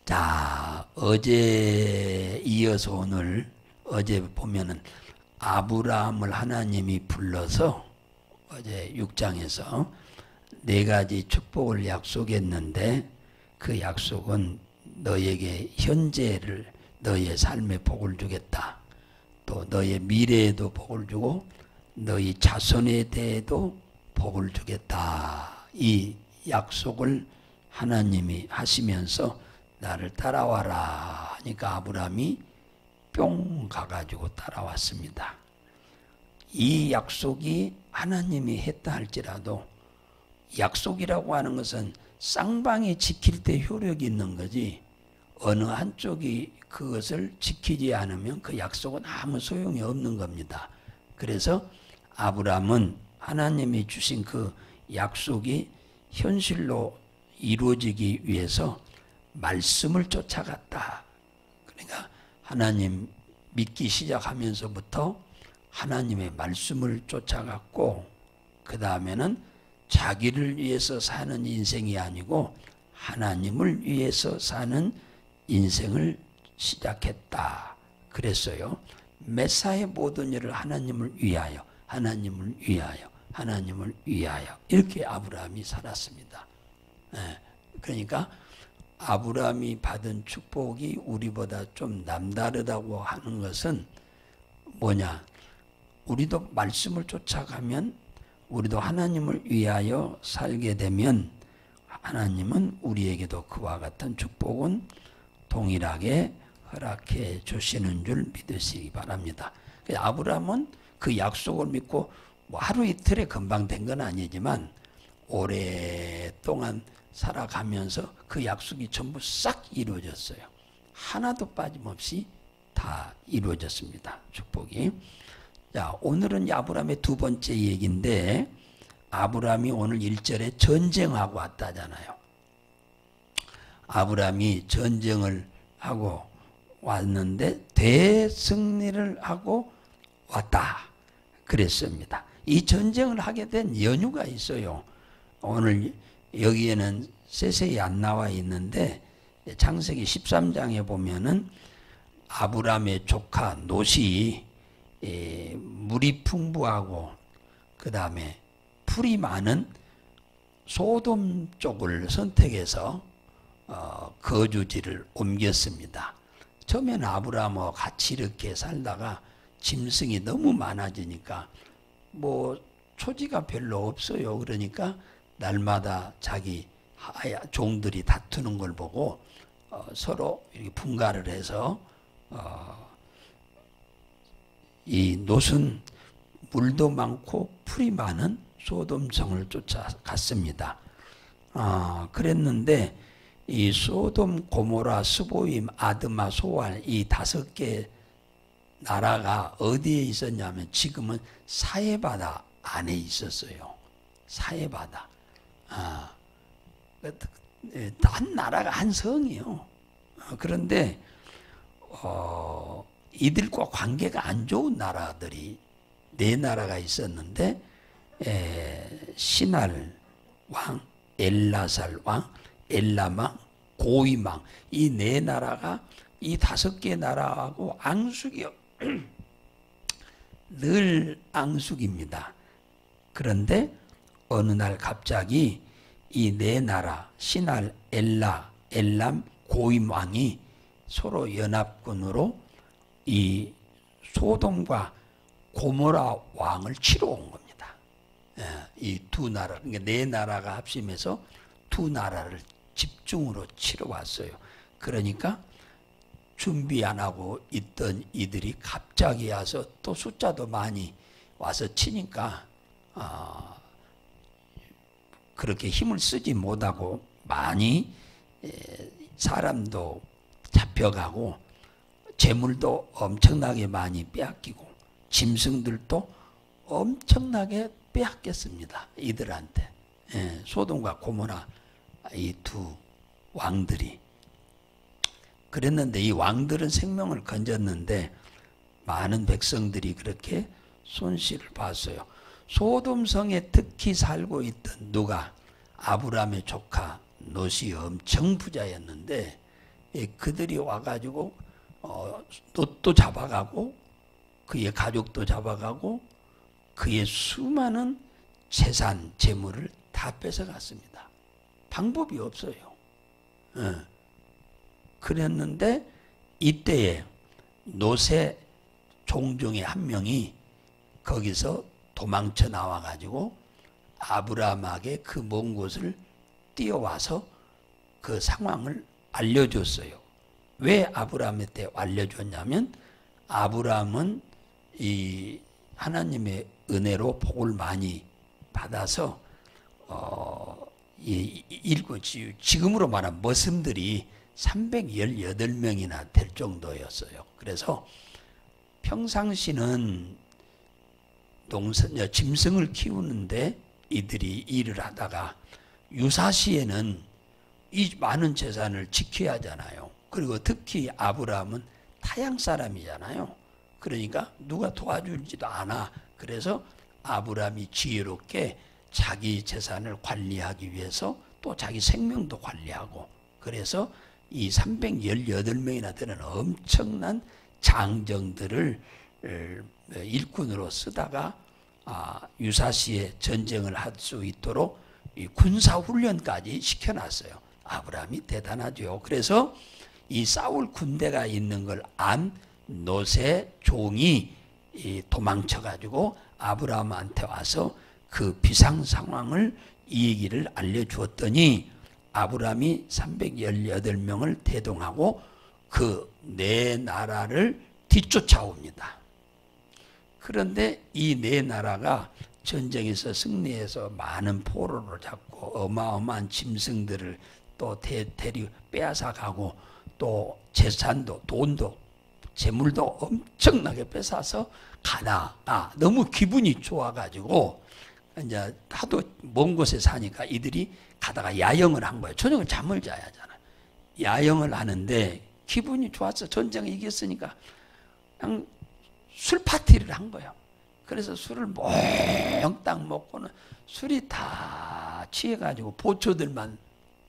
자, 어제 이어서 오늘 어제 보면은 아브라함을 하나님이 불러서 어제 6장에서 네 가지 축복을 약속했는데 그 약속은 너에게 현재를 너의 삶에 복을 주겠다. 또 너의 미래에도 복을 주고 너희 자손에 대해도 복을 주겠다. 이 약속을 하나님이 하시면서 나를 따라와라 하니까 아브라함이 뿅 가가지고 따라왔습니다. 이 약속이 하나님이 했다 할지라도 약속이라고 하는 것은 쌍방이 지킬 때 효력이 있는 거지 어느 한쪽이 그것을 지키지 않으면 그 약속은 아무 소용이 없는 겁니다. 그래서 아브라함은 하나님이 주신 그 약속이 현실로 이루어지기 위해서 말씀을 쫓아갔다. 그러니까 하나님 믿기 시작하면서부터 하나님의 말씀을 쫓아갔고 그 다음에는 자기를 위해서 사는 인생이 아니고 하나님을 위해서 사는 인생을 시작했다. 그랬어요. 메사의 모든 일을 하나님을 위하여, 하나님을 위하여, 하나님을 위하여 이렇게 아브라함이 살았습니다. 그러니까 아브라함이 받은 축복이 우리보다 좀 남다르다고 하는 것은 뭐냐? 우리도 말씀을 쫓아가면 우리도 하나님을 위하여 살게 되면 하나님은 우리에게도 그와 같은 축복은 동일하게 허락해 주시는 줄 믿으시기 바랍니다. 아브라함은 그 약속을 믿고 뭐 하루 이틀에 금방 된 건 아니지만 오랫동안 살아가면서 그 약속이 전부 싹 이루어졌어요. 하나도 빠짐없이 다 이루어졌습니다. 축복이. 자, 오늘은 아브라함의 두 번째 얘기인데 아브라함이 오늘 1절에 전쟁하고 왔다잖아요. 아브라함이 전쟁을 하고 왔는데 대승리를 하고 왔다. 그랬습니다. 이 전쟁을 하게 된 연유가 있어요. 오늘 여기에는 세세히 안 나와 있는데 창세기 13장에 보면은 아브라함의 조카 롯이 물이 풍부하고 그 다음에 풀이 많은 소돔 쪽을 선택해서 거주지를 옮겼습니다. 처음에는 아브라함과 같이 이렇게 살다가 짐승이 너무 많아지니까 뭐 초지가 별로 없어요. 그러니까 날마다 자기 종들이 다투는 걸 보고 서로 이렇게 분가를 해서 이 롯은 물도 많고 풀이 많은 소돔성을 쫓아갔습니다. 그랬는데 이 소돔, 고모라, 스보임, 아드마, 소알 이 5개 나라가 어디에 있었냐면 지금은 사해바다 안에 있었어요. 사해바다. 한 나라가 한 성이요. 그런데 이들과 관계가 안 좋은 나라들이 4나라가 있었는데 시날 왕, 엘라살 왕, 엘람 왕, 고임 왕 이 4나라가 이 5개 나라하고 앙숙이요. 늘 앙숙입니다. 그런데 어느 날 갑자기 이 4나라 시날, 엘라, 엘람, 고임 왕이 서로 연합군으로 이 소돔과 고모라 왕을 치러 온 겁니다. 이 2나라, 그러니까 4나라가 합심해서 2나라를 집중으로 치러 왔어요. 그러니까 준비 안 하고 있던 이들이 갑자기 와서 또 숫자도 많이 와서 치니까 그렇게 힘을 쓰지 못하고 많이 사람도 잡혀가고 재물도 엄청나게 많이 빼앗기고 짐승들도 엄청나게 빼앗겼습니다. 이들한테. 소돔과 고모라 이 2 왕들이. 그랬는데 이 왕들은 생명을 건졌는데 많은 백성들이 그렇게 손실을 봤어요. 소돔성에 특히 살고 있던 누가? 아브라함의 조카 롯이 엄청 부자였는데 그들이 와가지고 롯도 잡아가고 그의 가족도 잡아가고 그의 수많은 재산, 재물을 다 뺏어갔습니다. 방법이 없어요. 그랬는데 이때에 노새 종중의 한 명이 거기서 도망쳐 나와가지고 아브라함에게 그 먼 곳을 뛰어와서 그 상황을 알려줬어요. 왜 아브라함한테 알려줬냐면 아브라함은 이 하나님의 은혜로 복을 많이 받아서 지금으로 말하면 머슴들이 318명이나 될 정도였어요. 그래서 평상시는 짐승을 키우는데 이들이 일을 하다가 유사시에는 이 많은 재산을 지켜야 하잖아요. 그리고 특히 아브라함은 타양 사람이잖아요. 그러니까 누가 도와주지도 않아. 그래서 아브라함이 지혜롭게 자기 재산을 관리하기 위해서 또 자기 생명도 관리하고, 그래서 이 318명이나 되는 엄청난 장정들을 일꾼으로 쓰다가 유사시에 전쟁을 할 수 있도록 군사훈련까지 시켜놨어요. 아브라함이 대단하죠. 그래서 이 싸울 군대가 있는 걸 안 노새 종이 도망쳐가지고 아브라함한테 와서 그 비상 상황을 이 얘기를 알려주었더니 아브라함이 318명을 대동하고 그 네 나라를 뒤쫓아옵니다. 그런데 이 네 나라가 전쟁에서 승리해서 많은 포로를 잡고 어마어마한 짐승들을 또 대리 빼앗아 가고 또 재산도 돈도 재물도 엄청나게 뺏어서 가다가 너무 기분이 좋아가지고 이제 하도 먼 곳에 사니까 이들이 가다가 야영을 한 거예요. 저녁을 잠을 자야 하잖아요. 야영을 하는데 기분이 좋았어. 전쟁에 이겼으니까 그냥 술 파티를 한 거예요. 그래서 술을 몽땅 먹고는 술이 다 취해가지고 보초들만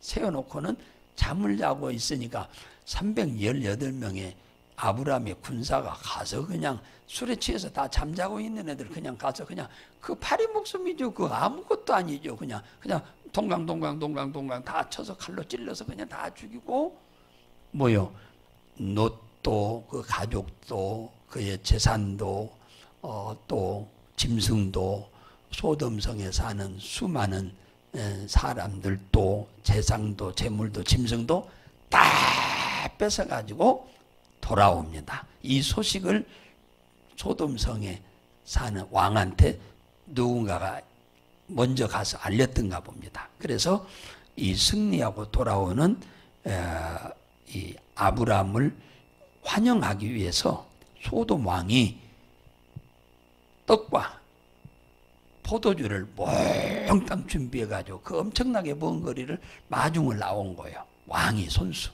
세워놓고는 잠을 자고 있으니까 318명의 아브라함의 군사가 가서 그냥 술에 취해서 다 잠자고 있는 애들 그냥 가서 그냥 그 파리 목숨이죠. 그 아무것도 아니죠. 그냥 동강 다 쳐서 칼로 찔러서 그냥 다 죽이고 뭐요? 롯도 그 가족도 그의 재산도 또 짐승도 소돔성에 사는 수많은 사람들도 재산도 재물도 짐승도 다 뺏어가지고 돌아옵니다. 이 소식을 소돔성에 사는 왕한테 누군가가 먼저 가서 알렸던가 봅니다. 그래서 이 승리하고 돌아오는 이 아브라함을 환영하기 위해서 소돔 왕이 떡과 포도주를 몽땅 준비해가지고 그 엄청나게 먼 거리를 마중을 나온 거예요. 왕이 손수.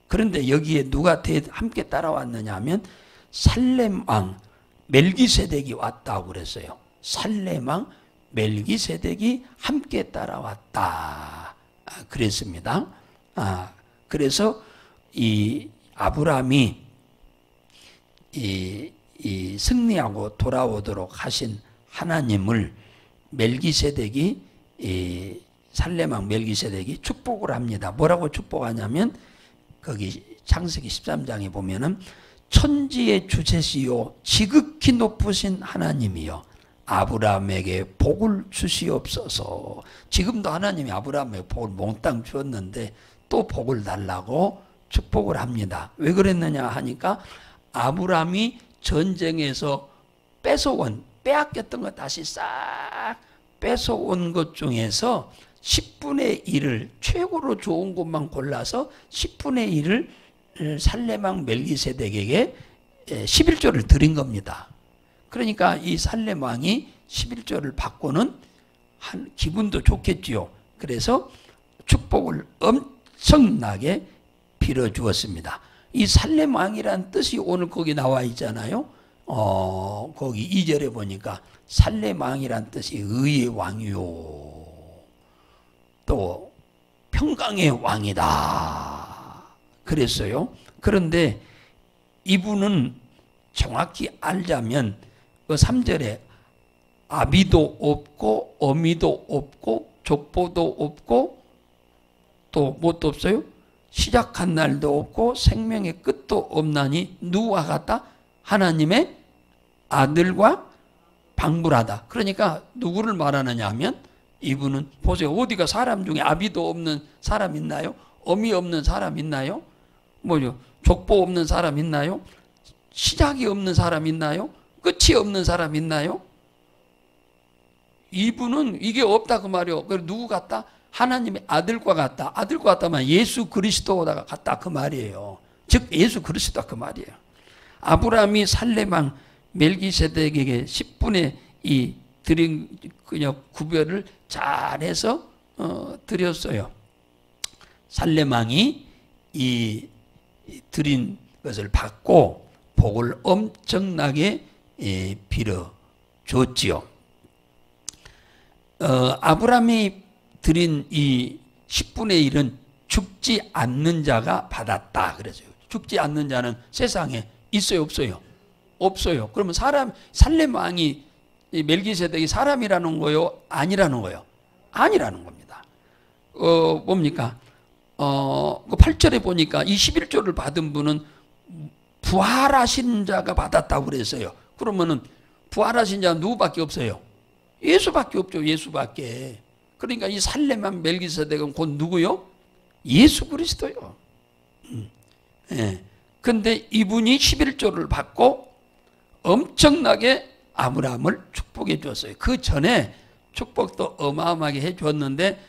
그런데 여기에 누가 함께 따라왔느냐 하면 살렘 왕 멜기세덱이 왔다고 그랬어요. 살렘 왕 멜기세덱이 함께 따라왔다 그랬습니다. 그래서 이 아브라함이 이 승리하고 돌아오도록 하신 하나님을 멜기세덱이 살렘 왕 멜기세덱이 축복을 합니다. 뭐라고 축복하냐면 거기 창세기 13장에 보면은 천지의 주체시요 지극히 높으신 하나님이요 아브라함에게 복을 주시옵소서. 지금도 하나님이 아브라함에게 복을 몽땅 주었는데 또 복을 달라고 축복을 합니다. 왜 그랬느냐 하니까 아브라함이 전쟁에서 빼앗겼던 거 다시 싹 뺏어온 것 중에서 10분의 1을 최고로 좋은 것만 골라서 10분의 1을 살렘 왕 멜기세덱에게 11조를 드린 겁니다. 그러니까 이 살렘 왕이 11조를 받고는 기분도 좋겠지요. 그래서 축복을 엄청나게 빌어주었습니다. 이 살렘 왕이란 뜻이 오늘 거기 나와 있잖아요. 거기 2절에 보니까 살렘 왕이란 뜻이 의의 왕이요 또 평강의 왕이다 그랬어요. 그런데 이분은 정확히 알자면 그 3절에 아비도 없고 어미도 없고 족보도 없고 또 뭣도 없어요? 시작한 날도 없고 생명의 끝도 없나니 누구와 같다? 하나님의 아들과 방불하다. 그러니까 누구를 말하느냐 하면 이분은 보세요. 어디가 사람 중에 아비도 없는 사람 있나요? 어미 없는 사람 있나요? 뭐요? 족보 없는 사람 있나요? 시작이 없는 사람 있나요? 끝이 없는 사람 있나요? 이분은 이게 없다 그 말이요. 그럼 누구 같다? 하나님의 아들과 같다. 아들과 같다면 예수 그리스도가 같다 그 말이에요. 즉 예수 그리스도 그 말이에요. 아브라함이 살레망 멜기세덱에게 10분의 2 드린 그냥 구별을 잘해서 드렸어요. 살레망이 이 드린 것을 받고 복을 엄청나게 빌어 줬지요. 아브라함이 드린 이 10분의 1은 죽지 않는 자가 받았다 그래서요. 죽지 않는 자는 세상에 있어요, 없어요? 없어요. 그러면 살렘왕이 멜기세덱이 사람이라는 거요? 아니라는 거요? 아니라는 겁니다. 뭡니까? 그 8절에 보니까 이 11조를 받은 분은 부활하신 자가 받았다고 그랬어요. 그러면은 부활하신 자는 누구밖에 없어요? 예수밖에 없죠. 예수밖에. 그러니까 이 살렘왕 멜기세덱은 곧 누구요? 예수 그리스도요. 근데 이분이 11조를 받고 엄청나게 아브라함을 축복해 줬어요. 그 전에 축복도 어마어마하게 해 줬는데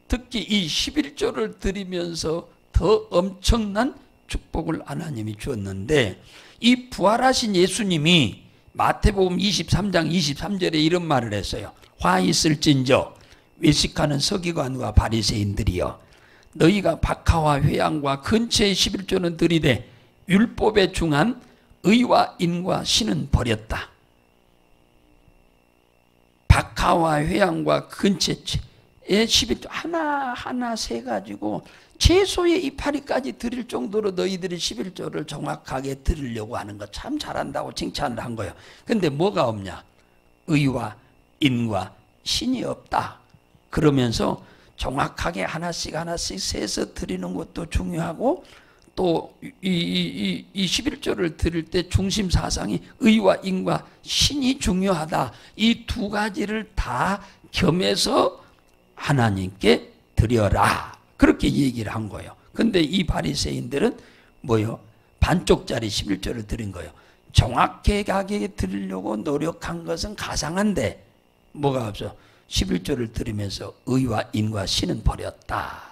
특히 이 11조를 드리면서 더 엄청난 축복을 하나님이 주었는데 이 부활하신 예수님이 마태복음 23장 23절에 이런 말을 했어요. 화 있을진저 외식하는 서기관과 바리새인들이여 너희가 박하와 회양과 근처의 11조는 드리되 율법에 중한 의와 인과 신은 버렸다. 박하와 회양과 근처의 11조 하나하나 세가지고 최소의 이파리까지 드릴 정도로 너희들이 11조를 정확하게 드리려고 하는 거 참 잘한다고 칭찬을 한 거예요. 근데 뭐가 없냐? 의와 인과 신이 없다. 그러면서 정확하게 하나씩 세서 드리는 것도 중요하고 또 이 11조를 드릴 때 중심 사상이 의와 인과 신이 중요하다. 이 두 가지를 다 겸해서 하나님께 드려라. 그렇게 얘기를 한 거예요. 근데 이 바리새인들은 뭐요? 반쪽짜리 11조를 드린 거예요. 정확하게 드리려고 노력한 것은 가상한데 뭐가 없어? 11조를 드리면서 의와 인과 신은 버렸다.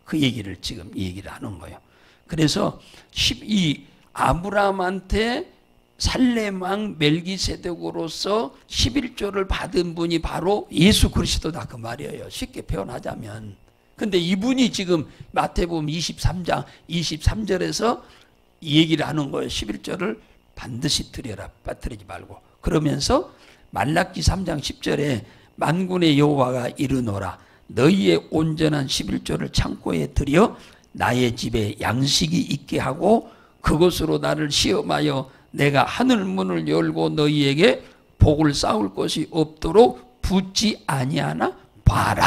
그 얘기를 지금 얘기를 하는 거예요. 그래서 이 아브라함한테 살렘왕 멜기세덱으로서 11조를 받은 분이 바로 예수 그리스도다 그 말이에요. 쉽게 표현하자면. 근데 이분이 지금 마태복음 23장 23절에서 얘기를 하는 거예요. 11조를 반드시 드려라. 빠뜨리지 말고. 그러면서 말라기 3장 10절에 만군의 여호와가 이르노라 너희의 온전한 11조를 창고에 들여 나의 집에 양식이 있게 하고 그것으로 나를 시험하여 내가 하늘 문을 열고 너희에게 복을 쌓을 것이 없도록 붓지 아니하나 봐라.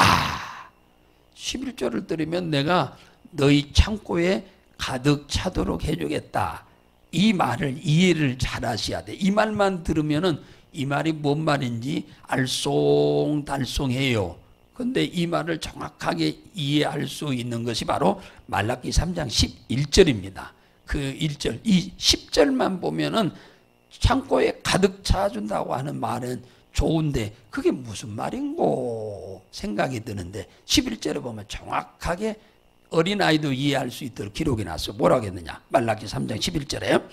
11조를 드리면 내가 너희 창고에 가득 차도록 해주겠다. 이 말을 이해를 잘 하셔야 돼. 이 말만 들으면은 이 말이 뭔 말인지 알쏭달쏭해요. 근데 이 말을 정확하게 이해할 수 있는 것이 바로 말라기 3장 11절입니다. 그 1절, 이 10절만 보면은 창고에 가득 차준다고 하는 말은 좋은데 그게 무슨 말인고 생각이 드는데 11절에 보면 정확하게 어린아이도 이해할 수 있도록 기록이 났어. 뭐라고 했느냐? 말라기 3장 11절에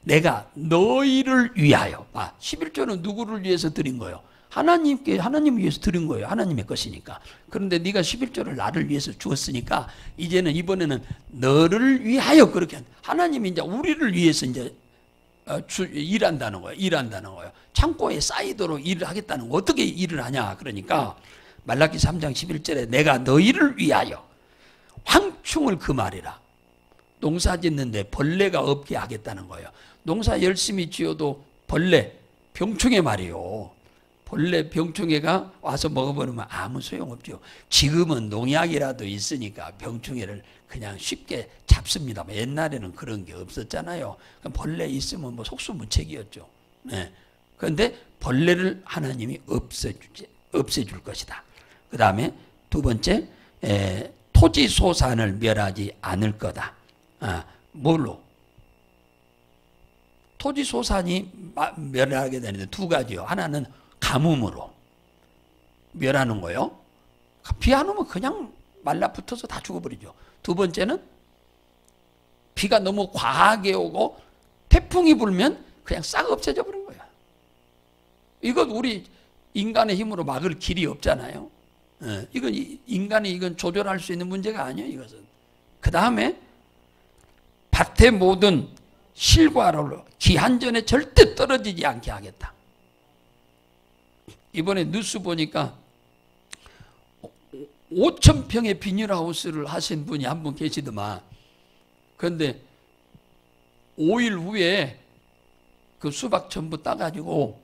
내가 너희를 위하여 11조는 누구를 위해서 드린 거예요? 하나님을 위해서 드린 거예요. 하나님의 것이니까. 그런데 네가 11조를 나를 위해서 주었으니까 이번에는 너를 위하여 그렇게 하나님이 이제 우리를 위해서 이제 일한다는 거예요. 창고에 쌓이도록 일을 하겠다는 거. 어떻게 일을 하냐? 그러니까 말라기 3장 11절에 내가 너희를 위하여 황충을 금하리라. 농사 짓는데 벌레가 없게 하겠다는 거예요. 농사 열심히 지어도 벌레, 병충해 말이요. 벌레, 병충해가 와서 먹어버리면 아무 소용없죠. 지금은 농약이라도 있으니까 병충해를 그냥 쉽게 잡습니다. 옛날에는 그런 게 없었잖아요. 그럼 벌레 있으면 뭐 속수무책이었죠. 네. 그런데 벌레를 하나님이 없애줄 것이다. 그 다음에 두 번째, 토지소산을 멸하지 않을 거다. 뭘로? 토지소산이 멸하게 되는데 두 가지요. 하나는 가뭄으로 멸하는 거요. 비 안 오면 그냥 말라붙어서 다 죽어버리죠. 두 번째는 비가 너무 과하게 오고 태풍이 불면 그냥 싹 없어져 버린 거야. 이건 우리 인간의 힘으로 막을 길이 없잖아요. 이건 인간이 이건 조절할 수 있는 문제가 아니에요. 이것은. 그 다음에 밭의 모든 실과로 기한 전에 절대 떨어지지 않게 하겠다. 이번에 뉴스 보니까 5,000평의 비닐하우스를 하신 분이 한 분 계시더만. 그런데 5일 후에 그 수박 전부 따가지고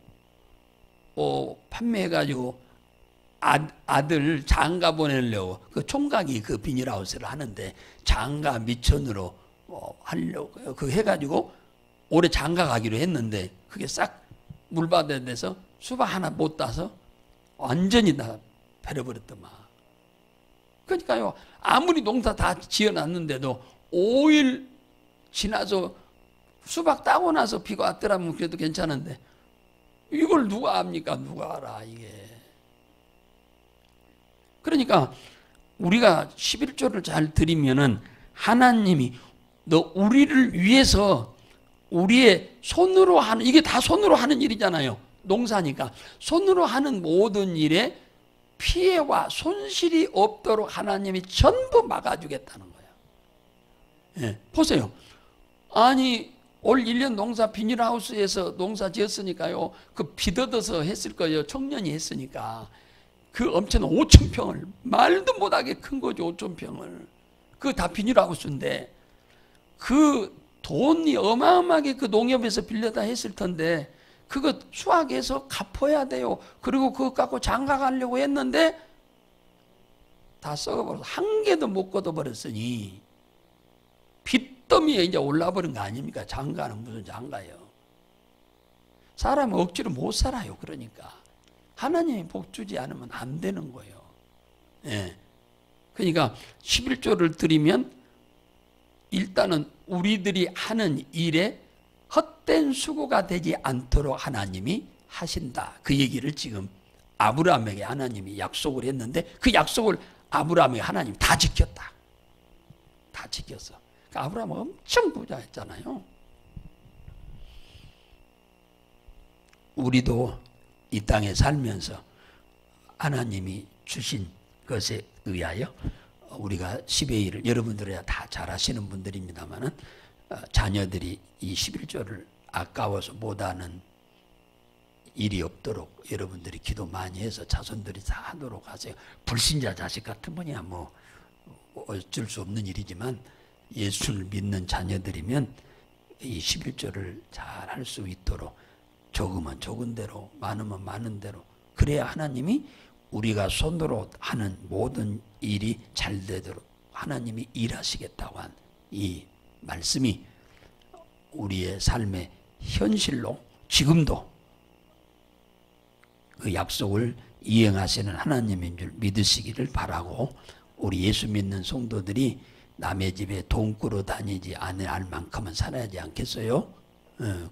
판매해가지고 아들 장가 보내려고 그 총각이 그 비닐하우스를 하는데 장가 미천으로 하려고 그 해가지고 올해 장가 가기로 했는데 그게 싹 물받아야 돼서 수박 하나 못 따서 완전히 다 베려버렸더만. 그러니까요, 아무리 농사 다 지어놨는데도 5일 지나서 수박 따고 나서 비가 왔더라면 그래도 괜찮은데 이걸 누가 압니까? 누가 알아 이게. 그러니까 우리가 11조를 잘 드리면은 하나님이 너 우리를 위해서 우리의 손으로 하는, 이게 다 손으로 하는 일이잖아요. 농사니까 손으로 하는 모든 일에 피해와 손실이 없도록 하나님이 전부 막아주겠다는 거예요. 보세요. 아니 올 1년 농사 비닐하우스에서 농사 지었으니까요. 그 비더더서 했을 거예요. 청년이 했으니까. 그 엄청난 5,000평을 말도 못하게 큰 거죠. 5,000평을. 그 다 비닐하우스인데 그 돈이 어마어마하게 그 농협에서 빌려다 했을 텐데 그거 수확해서 갚아야 돼요. 그리고 그거 갖고 장가 가려고 했는데 다 썩어버려서 한 개도 못 걷어버렸으니 빚더미에 이제 올라버린 거 아닙니까? 장가는 무슨 장가예요. 사람은 억지로 못 살아요. 그러니까 하나님이 복 주지 않으면 안 되는 거예요. 그러니까 11조를 드리면 일단은 우리들이 하는 일에 헛된 수고가 되지 않도록 하나님이 하신다. 그 얘기를 지금 아브라함에게 하나님이 약속을 했는데 그 약속을 아브라함에게 하나님이 다 지켰다. 다 지켰어. 그러니까 아브라함은 엄청 부자였잖아요. 우리도 이 땅에 살면서 하나님이 주신 것에 의하여 우리가 10의 1을 여러분들이 다 잘 아시는 분들입니다만은 자녀들이 이 11조를 아까워서 못하는 일이 없도록 여러분들이 기도 많이 해서 자손들이 다 하도록 하세요. 불신자 자식 같은 분이야 뭐 어쩔 수 없는 일이지만 예수를 믿는 자녀들이면 이 11조를 잘 할 수 있도록 적으면 적은 대로 많으면 많은 대로 그래야 하나님이 우리가 손으로 하는 모든 일이 잘 되도록 하나님이 일하시겠다고 한 이 말씀이 우리의 삶의 현실로 지금도 그 약속을 이행하시는 하나님인 줄 믿으시기를 바라고 우리 예수 믿는 성도들이 남의 집에 돈 꾸러 다니지 않을 만큼은 살아야지 않겠어요?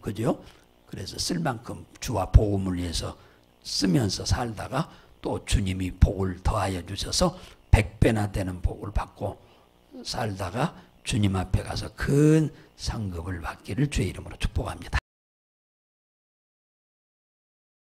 그죠? 그래서 쓸 만큼 주와 복음을 위해서 쓰면서 살다가 또 주님이 복을 더하여 주셔서 100배나 되는 복을 받고 살다가 주님 앞에 가서 큰 상급을 받기를 주의 이름으로 축복합니다.